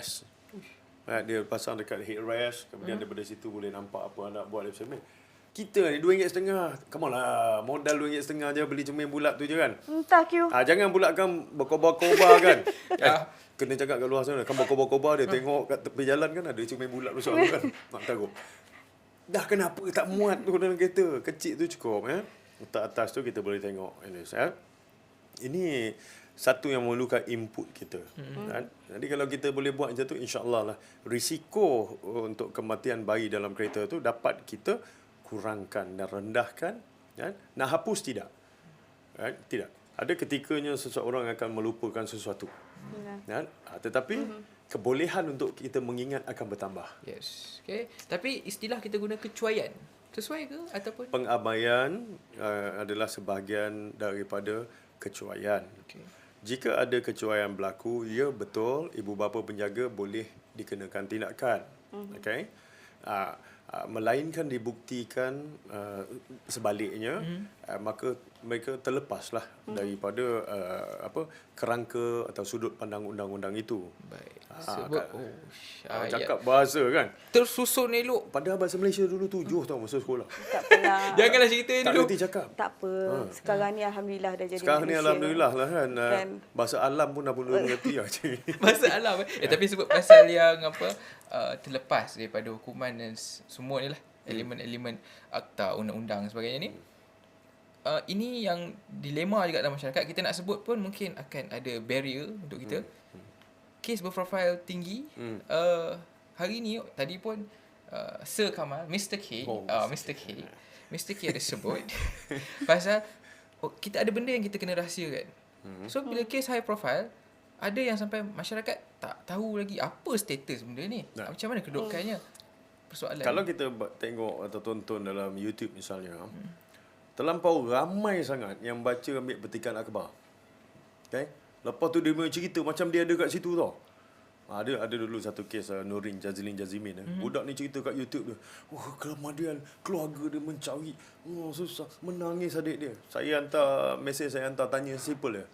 Dia pasang dekat headrest, kemudian daripada situ boleh nampak apa nak buat dia cermin. Kita ni RM2.50. Come on lah, modal RM2.50 je beli cermin bulat tu je kan. Entah Q. Jangan pula kan berkobar-kobar kan. Kena cakap kat luar sana kan berkobar-kobar dia tengok kat tepi jalan kan ada cermin bulat besar tu kan. Nak taruh. Dah kenapa tak muat tu dalam kereta? Kecil tu cukup Letak atas tu kita boleh tengok. Ini satu yang memerlukan input kita. Kan? Jadi kalau kita boleh buat macam tu, insya-Allah lah risiko untuk kematian bayi dalam kereta tu dapat kita kurangkan dan rendahkan. Kan? Nak hapus tidak. Kan? Tidak. Ada ketikanya seseorang akan melupakan sesuatu. Kan? Tetapi kebolehan untuk kita mengingat akan bertambah. Yes. Okay. Tapi istilah kita guna kecuaian. Sesuai ke ataupun? Pengabaian adalah sebahagian daripada kecuaian. Okay. Jika ada kecuaian berlaku, ya betul, ibu bapa penjaga boleh dikenakan tindakan. Okay? Melainkan dibuktikan sebaliknya, maka mereka terlepaslah daripada kerangka atau sudut pandang undang-undang itu. Baik. Sebab cakap bahasa kan tersusun elok. Padahal bahasa Malaysia dulu 7 tau masa sekolah. Tak apalah. Janganlah ceritain tak dulu. reti cakap. Tak apa. Sekarang ni alhamdulillah dah jadi Sekarang ni Malaysia. alhamdulillah lah kan. Bahasa alam pun dah boleh mengerti lah. Bahasa alam. Tapi sebut pasal yang terlepas daripada hukuman dan semua ni lah, elemen-elemen akta, undang-undang sebagainya ni. Ini yang dilema juga dalam masyarakat. Kita nak sebut pun mungkin akan ada barrier untuk kita. Kes berprofil tinggi. Hari ni tadi pun Sir Kamal, Mr. K, Mr. K ada sebut pasal kita ada benda yang kita kena rahsiakan. So bila kes high profile, ada yang sampai masyarakat tak tahu lagi apa status benda ni. Macam mana kedudukannya? Persoalan. Kalau kita tengok atau tonton dalam YouTube misalnya, terlampau ramai sangat yang baca ambil petikan akhbar. Okay? Lepas tu dia cerita macam dia ada kat situ tau. Ada dulu satu kes Nurin Jazlin Jazimin. Budak ni cerita kat YouTube dia. Kemudian keluarga dia mencari. Susah. Menangis adik dia. Saya hantar tanya simple dia.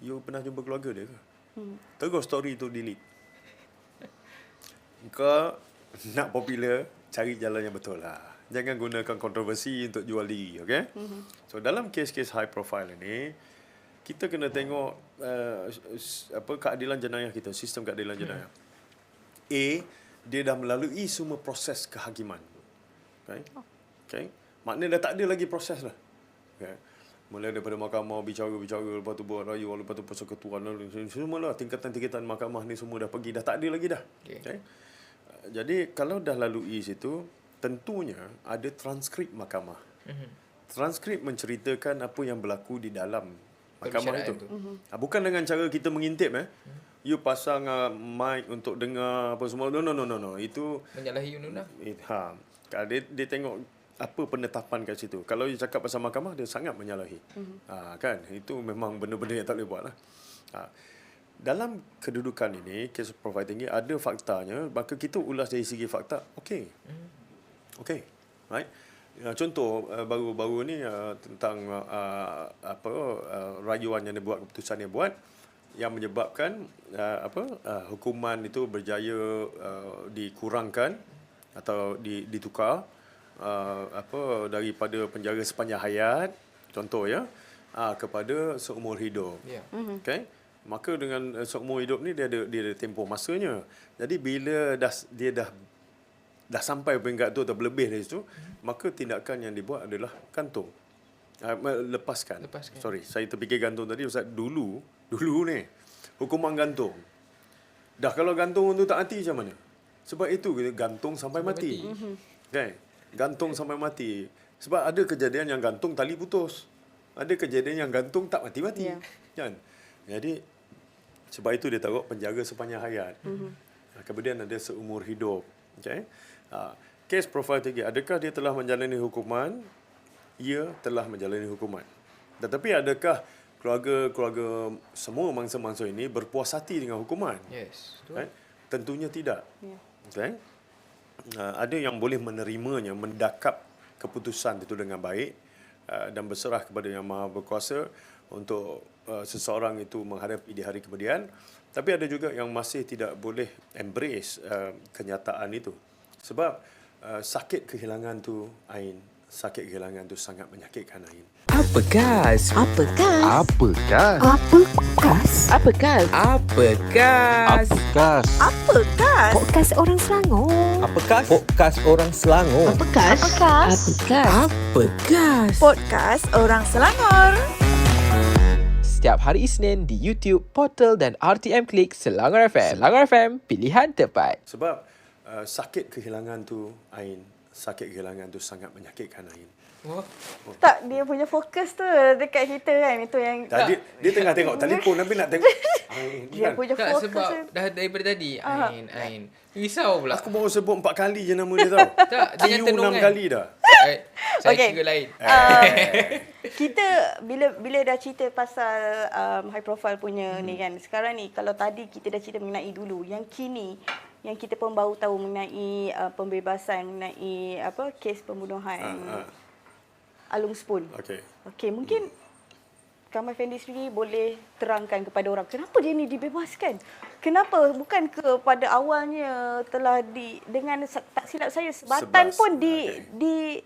You pernah jumpa keluarga dia ke? Terus story tu delete. Kau nak popular, cari jalan yang betul lah. Jangan gunakan kontroversi untuk jual diri. Okay? So dalam kes-kes high profile ini, kita kena tengok keadilan jenayah kita, sistem keadilan jenayah. Dia dah melalui semua proses kehakiman. Okay? Maknanya dah tak ada lagi proses lah. Okay? Mulai daripada mahkamah, bicara, lepas tu buat rayuan, lepas tu persekutuan, semualah tingkatan-tingkatan mahkamah ni semua dah pergi, dah tak ada lagi dah. Okay? Jadi kalau dah lalui situ, tentunya ada transkrip mahkamah. Transkrip menceritakan apa yang berlaku di dalam mahkamah itu. Bukan dengan cara kita mengintip you pasang mic untuk dengar apa semua. No. Itu menyalahi undang-undang. Dia tengok apa penetapan kat situ. Kalau dia cakap pasal mahkamah, dia sangat menyalahi. Kan? Itu memang benda-benda yang tak boleh buat lah. Dalam kedudukan ini, kes profil tinggi, ada faktanya, maka kita ulas dari segi fakta. Okay. Right? Contoh baru-baru ni tentang rayuan yang dia buat, keputusan dia buat yang menyebabkan hukuman itu berjaya dikurangkan atau ditukar daripada penjara sepanjang hayat contoh kepada seumur hidup. Okay? Maka dengan seumur hidup ni dia ada tempoh masanya. Jadi bila dia dah sampai peringkat tu atau lebih dari situ, maka tindakan yang dibuat adalah gantung. Lepaskan. Sorry, saya terfikir gantung tadi. Ustaz, dulu ni hukuman gantung. Dah kalau gantung tu tak mati macam mana? Sebab itu kita gantung sampai mati. Okay? Gantung sampai mati. Sebab ada kejadian yang gantung tali putus. Ada kejadian yang gantung tak mati-mati. Kan? Jadi sebab itu dia taruh penjara sepanjang hayat. Kemudian ada seumur hidup. Okay? Kes profil tinggi, adakah dia telah menjalani hukuman? Ya, telah menjalani hukuman. Tetapi adakah keluarga semua mangsa-mangsa ini berpuas hati dengan hukuman? Yes. Right? Tentunya tidak. Okay? Ada yang boleh menerimanya, mendakap keputusan itu dengan baik dan berserah kepada Yang Maha Berkuasa. untuk seseorang itu menghadapi di hari kemudian. Tapi ada juga yang masih tidak boleh embrace kenyataan itu. Sebab sakit kehilangan tu, Ain, sakit kehilangan tu sangat menyakitkan, Ain. Apa gas? Apa gas? Apa gas? Apa gas? Apa gas? Apa gas? Apa gas? Podcast orang Selangor. Apa gas? Podcast orang Selangor. Apa gas? Apa gas? Apa gas? Podcast orang Selangor. Setiap hari Isnin di YouTube, Portal dan RTM Klik Selangor FM. Selangor FM, pilihan tepat. Sebab sakit kehilangan tu, Ain, sakit kehilangan tu sangat menyakitkan, Ain. Tak, dia punya fokus tu dekat kita kan. Itu yang Dia tengah tengok telefon tapi nak tengok Ain. dia punya Tak, fokus sebab tu. dah daripada tadi, Ain. Risau pula. Aku baru sebut 4 kali je nama dia tau. Tak, jangan Q tenung 6 kan. kali dah. Saya Okey. kira lain. Kita bila dah cerita pasal high profile punya ni kan. Sekarang ni kalau tadi kita dah cerita mengenai dulu, yang kini yang kita pun baru tahu mengenai pembebasan mengenai kes pembunuhan Alung Spoon. Okey, mungkin Kamal Effendi sendiri boleh terangkan kepada orang kenapa dia ni dibebaskan. Kenapa bukan pada awalnya telah dengan tak silap saya sebatan pun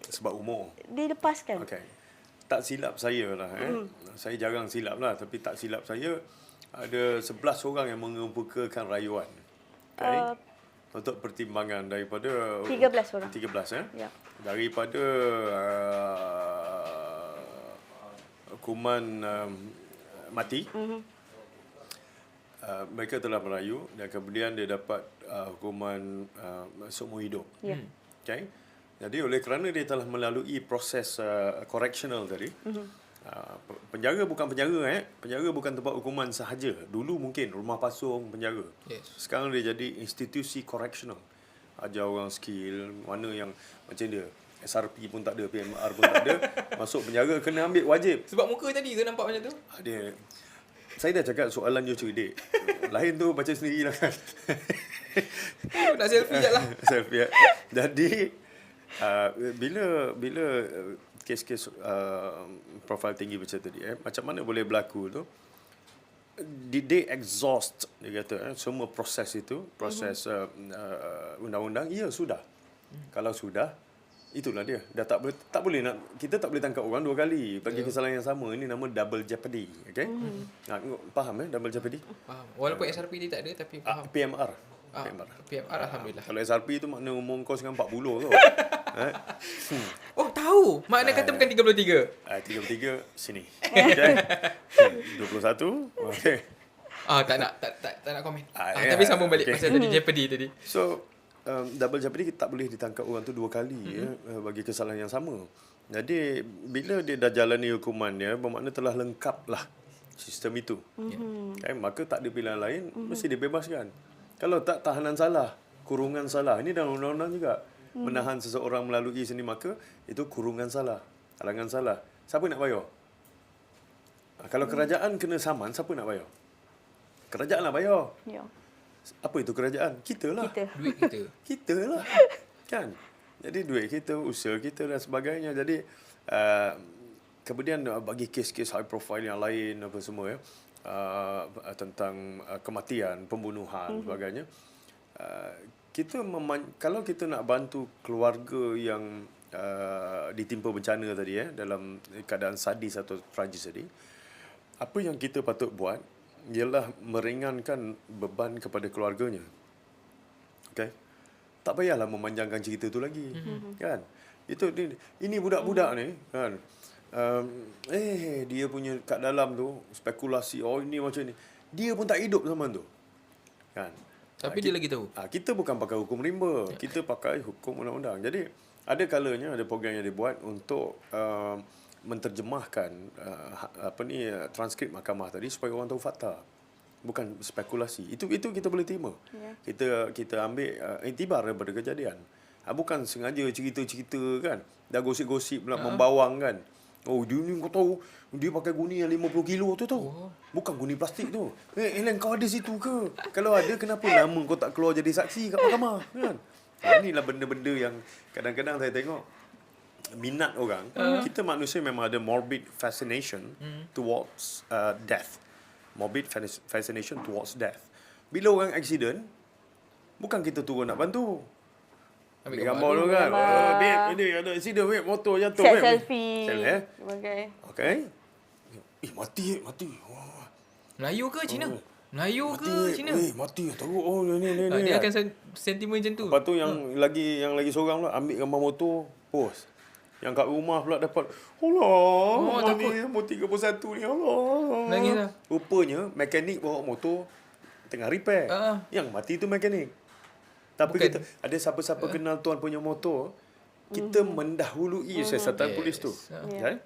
sebab umur. dilepaskan. Okey. Tak silap saya lah. Saya jarang silap lah. Tapi tak silap saya, ada 11 orang yang mengemukakan rayuan. Okay? Untuk pertimbangan daripada 13 orang. 13 Ya. Daripada hukuman mati. Mereka telah merayu dan kemudian dia dapat hukuman seumur hidup. Ya. Okay? Jadi oleh kerana dia telah melalui proses correctional tadi, penjara bukan penjara, penjara bukan tempat hukuman sahaja. Dulu mungkin rumah pasung penjara. Yes. Sekarang dia jadi institusi correctional. Ajar orang skill, mana yang macam dia. SRP pun tak ada, PMR pun tak ada. Masuk penjara kena ambil wajib. Sebab muka tadi ke nampak macam tu? Saya dah cakap soalan je cerdik. Lain tu baca sendirilah kan. Nak selfie je lah. Selfie. Jadi bila kes-kes profil tinggi macam tadi, macam mana boleh berlaku tu? Did they exhaust, dia kata, semua proses itu, proses undang-undang? Ya, sudah. Kalau sudah, itulah dia. Dah tak boleh nak, kita tak boleh tangkap orang 2 kali bagi kesalahan yang sama. Ini nama double jeopardy. Okay? Faham double jeopardy? Faham. Walaupun SRP dia tak ada tapi faham. PMR. PMR alhamdulillah. Kalau SRP tu makna umur kau sekarang 40 tu. Oh, tahu. Makna kata bukan 33. 33 sini. Okay. 21. Okey. Tak nak komen. Tapi sambung balik pasal tadi jeopardy tadi. So, double jeopardy kita tak boleh ditangkap orang tu 2 kali bagi kesalahan yang sama. Jadi bila dia dah jalani hukuman dia, bermakna telah lengkap lah sistem itu. Okay, maka tak ada pilihan lain, mesti dibebaskan. Kalau tak, tahanan salah, kurungan salah. Ini dalam undang-undang juga. Menahan seseorang melalui sini, maka itu kurungan salah, halangan salah. Siapa nak bayar? Kalau kerajaan kena saman, siapa nak bayar? Kerajaan nak bayar. Ya. Apa itu kerajaan? Kita lah. Duit kita. Kita lah. Kan? Jadi duit kita, usaha kita dan sebagainya. Jadi kemudian bagi kes-kes high profile yang lain apa semua tentang kematian, pembunuhan sebagainya. Kalau kita nak bantu keluarga yang ditimpa bencana tadi dalam keadaan sadis atau tragis tadi, apa yang kita patut buat ialah meringankan beban kepada keluarganya. Okey. Tak payahlah memanjangkan cerita tu lagi. Kan? Ini budak-budak ni kan. Dia punya kat dalam tu spekulasi ini macam ni. Dia pun tak hidup zaman tu. Kan? Tapi dia lagi tahu. Kita bukan pakai hukum rimba, kita pakai hukum undang-undang. Jadi ada kalanya ada program yang dibuat untuk menterjemahkan transkrip mahkamah tadi supaya orang tahu fakta. Bukan spekulasi. Itu kita boleh terima. Kita ambil iktibar daripada kejadian. Bukan sengaja cerita-cerita kan. Dah gosip-gosip pula membawang kan. Oh, dia ni kau tahu, dia pakai guni yang 50 kilo tu tahu. Bukan guni plastik tu. Ellen, kau ada situ ke? Kalau ada, kenapa lama kau tak keluar jadi saksi kat mahkamah? Kan? Inilah benda-benda yang kadang-kadang saya tengok minat orang, kita manusia memang ada morbid fascination towards death. Morbid fascination towards death. Bila orang accident, bukan kita turun nak bantu. Ambil gambar dulu kan. Babe, ini ada accident, babe, motor jatuh. Set selfie. Okay. Mati. Wah. Melayu ke Cina? Melayu ke Cina? Mati. Teruk. Ni. Dia akan sentimen macam tu. Lepas tu yang lagi seorang pula ambil gambar motor, post. Yang kat rumah pula dapat, Allah, ni nombor 31 ni, Allah. Nangis lah. Rupanya, mekanik bawa motor tengah repair. Yang mati tu mekanik. Tapi kita ada siapa-siapa kenal tuan punya motor, kita mendahului siasatan polis tu. Kan?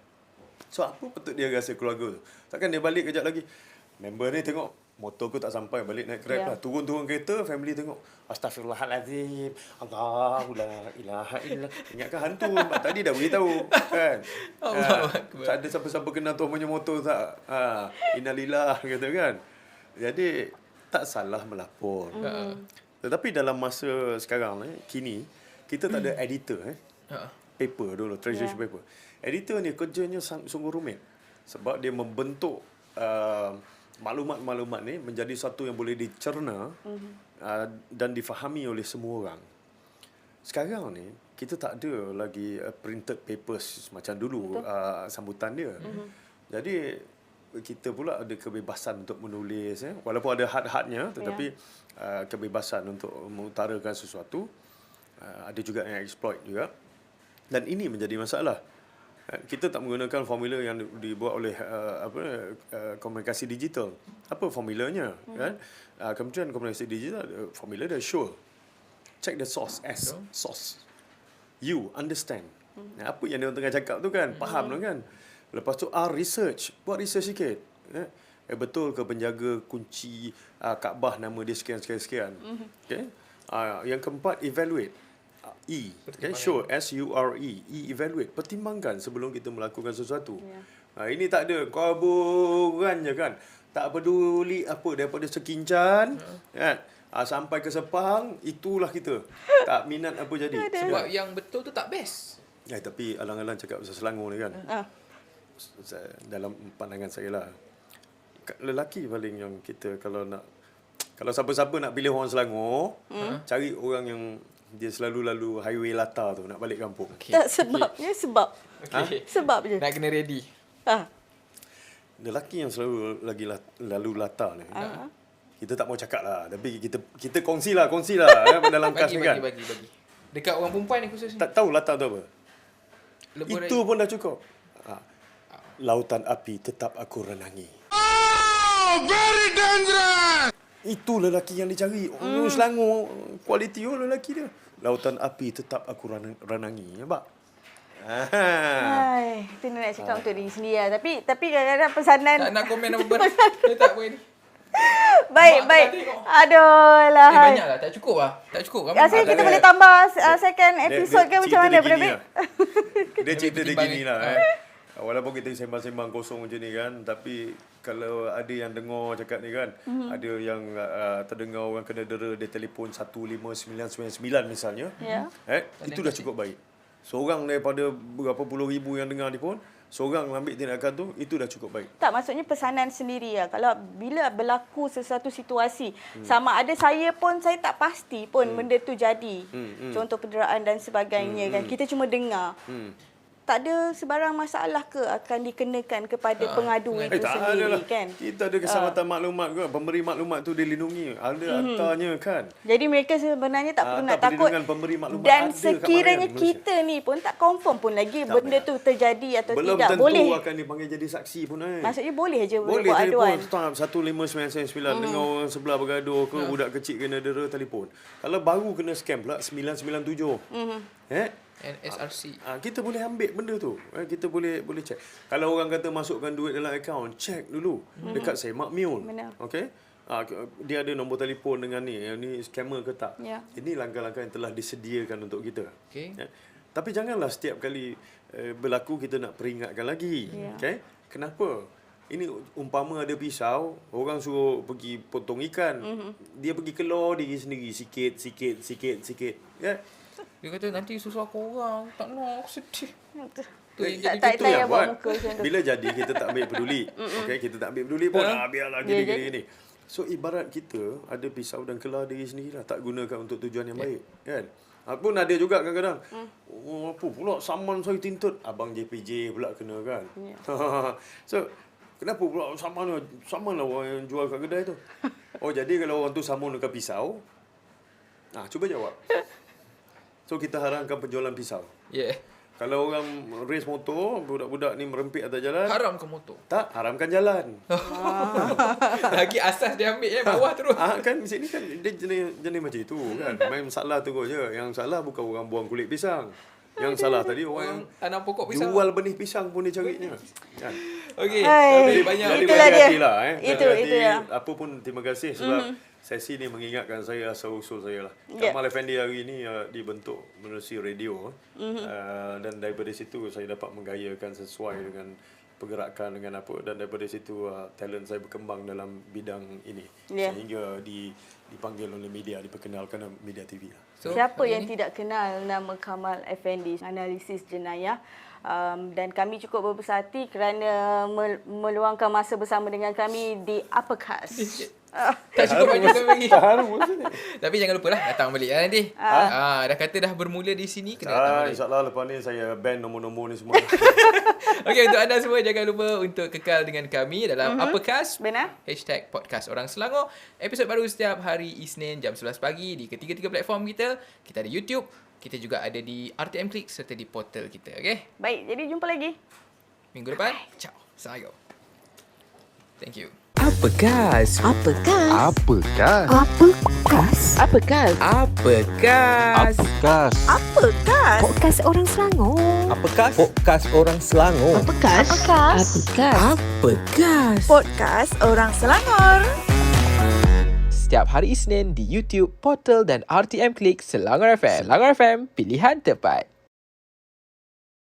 So, apa patut dia rasa keluarga tu? Takkan dia balik kejap lagi. Member ni tengok, motor aku tak sampai, balik naik Grab lah. Turun kereta, family tengok. Astaghfirullahalazim. Allahu-la ilaha illallah. Ingatkan hantu. Tadi dah beritahu. Kan? Tak ada siapa-siapa kenal tuan punya motor tak? Innalillah kata kan? Jadi, tak salah melapor. Tetapi dalam masa sekarang, kini, kita tak ada editor. Paper dulu, treasury paper. Editor ni kerjanya sungguh rumit. Sebab dia membentuk maklumat-maklumat ni menjadi satu yang boleh dicerna dan difahami oleh semua orang. Sekarang ni, kita tak ada lagi printed papers macam dulu sambutan dia. Jadi, kita pula ada kebebasan untuk menulis. Walaupun ada had-hadnya, tetapi kebebasan untuk mengutarakan sesuatu. Ada juga yang exploit juga. Dan ini menjadi masalah. Kita tak menggunakan formula yang dibuat oleh komunikasi digital. Apa formulanya? Kan? Kementerian Komunikasi Digital, formula dia sure. Check the source, S, source. You understand. Apa yang dia tengah cakap tu kan, faham tu kan. Lepas tu research. Buat research sikit. Betul ke penjaga kunci Kaabah nama dia sekian. Okay? Yang keempat, evaluate. E. Okay, sure. S-U-R-E. Evaluate. Pertimbangkan sebelum kita melakukan sesuatu. Ini tak ada. Kaburan je kan. Tak peduli apa daripada sekincan. Kan? Sampai ke Sepang, itulah kita. Tak minat apa jadi. Sebab yang betul tu tak best. Tapi alang-alang cakap pasal Selangor ni kan. Dalam pandangan saya lah. Lelaki paling yang kita kalau siapa-siapa nak pilih orang Selangor, cari orang yang dia selalu lalu highway Lata tu nak balik kampung. Tak, sebabnya sebab. Sebab je. Nak kena ready. Lelaki yang selalu lalu Lata ni. Kita tak mau cakap lah, tapi kita kongsilah dalam kas ni kan. Bagi. Dekat orang perempuan ni khusus ni. Tak tahu Lata tu apa. Itu pun dah cukup. Lautan api tetap aku renangi. Very dangerous. Itu lelaki yang dicari. Orang Selangor, kualiti lelaki dia. Lautan api tetap aku renangi. Nampak? Itu nak cakap untuk diri sendiri lah. Tapi kadang-kadang pesanan... Tak nak komen apa-apa. Dia tak boleh ni. Baik. Aduh lah. Banyak lah. Tak cukup lah. Rasanya kita boleh tambah second episode ke macam mana? Dia cerita dia gini lah. Walaupun kita sembang-sembang kosong macam ni kan, tapi kalau ada yang dengar cakap ni kan, ada yang terdengar orang kena dera, dia telefon 15999 misalnya, itu dah cukup baik. Seorang daripada berapa puluh ribu yang dengar ni pun, seorang ambil tindakan tu, itu dah cukup baik. Tak, maksudnya pesanan sendiri lah. Kalau bila berlaku sesuatu situasi, sama ada saya tak pasti pun benda tu jadi. Contoh penderaan dan sebagainya kan. Kita cuma dengar. Tak ada sebarang masalah ke akan dikenakan kepada pengadu itu sendiri kan? Kita ada keselamatan maklumat ke, pemberi maklumat tu dilindungi, ada aktanya kan. Jadi mereka sebenarnya tak perlu nak takut. Pemberi maklumat dan sekiranya kita ni pun tak confirm pun lagi tak benda tu terjadi atau belum tidak. Belum boleh tentu akan dipanggil jadi saksi pun. Maksudnya boleh je boleh buat aduan. Boleh telefon 15999 dengar orang sebelah bergaduh ke, budak kecil kena dera, telefon. Kalau baru kena scam pula 997. NSRC. Kita boleh ambil benda tu. Kita boleh check. Kalau orang kata masukkan duit dalam akaun, check dulu dekat Semak Miun. Okey. Dia ada nombor telefon dengan ni. Yang ni scammer ke tak? Ini langkah-langkah yang telah disediakan untuk kita. Okay. Tapi janganlah setiap kali berlaku kita nak peringatkan lagi. Okey. Kenapa? Ini umpama ada pisau, orang suruh pergi potong ikan. Dia pergi keluar diri sendiri sikit. Ya. Dia kata nanti susah korang. Tak nak, sedih. Tak payah buat muka macam tu. Bila jadi kita tak ambil peduli. Okay, kita tak ambil peduli pun. Biarlah gini. So ibarat kita ada pisau dan kelah diri sendiri lah. Tak gunakan untuk tujuan yang baik. Kan? Pun ada juga kadang-kadang. Apa pula saman saya tintut. Abang JPJ pula kena kan. So kenapa pula saman lah orang yang jual kat kedai tu. Jadi kalau orang tu samun dengan pisau. Cuba jawab. So kita haramkan penjualan pisau. Kalau orang race motor, budak-budak ni merempit atas jalan. Haram ke motor? Tak, haramkan jalan. Lagi asas dia ambil bawah terus. Kan sini kan dia jenis macam itu kan. Main salah tu je. Yang salah bukan orang buang kulit pisang. Yang salah tadi orang tanam pokok pisang. Jual benih pisang pun dia carinya. Kan? Okey. Banyak itulah dia. Itu ya. Apa pun terima kasih sebab sesi ni mengingatkan saya asal-usul saya lah. Kamal Effendi hari ni dibentuk menerusi radio. Dan daripada situ saya dapat menggayakan sesuai dengan pergerakan dengan apa. Dan daripada situ talent saya berkembang dalam bidang ini. Sehingga dipanggil oleh media, diperkenalkan dalam media TV lah. So, siapa yang tidak kenal nama Kamal Effendi, analisis jenayah. Dan kami cukup berbesar hati kerana meluangkan masa bersama dengan kami di Uppercast. Tak cukup banyak kami. Tapi jangan lupa lah datang balik nanti. Dah kata dah bermula di sini, kena datang balik. InsyaAllah lepas ni saya ban nombor-nombor ni semua. Okey, untuk anda semua jangan lupa untuk kekal dengan kami dalam Uppercast. Benar. #podcast Orang Selangor. Episod baru setiap hari Isnin jam 11 pagi di ketiga-tiga platform kita. Kita ada YouTube, kita juga ada di RTM Click serta di portal kita. Okey? Baik, jadi jumpa lagi minggu depan. Ciao. Assalamualaikum. Thank you. Apakah? Podcast Orang Selangor. Podcast Orang Selangor. Podcast Orang Selangor. Setiap hari Isnin di YouTube, portal dan RTM Click Selangor FM. Selangor FM, pilihan tepat.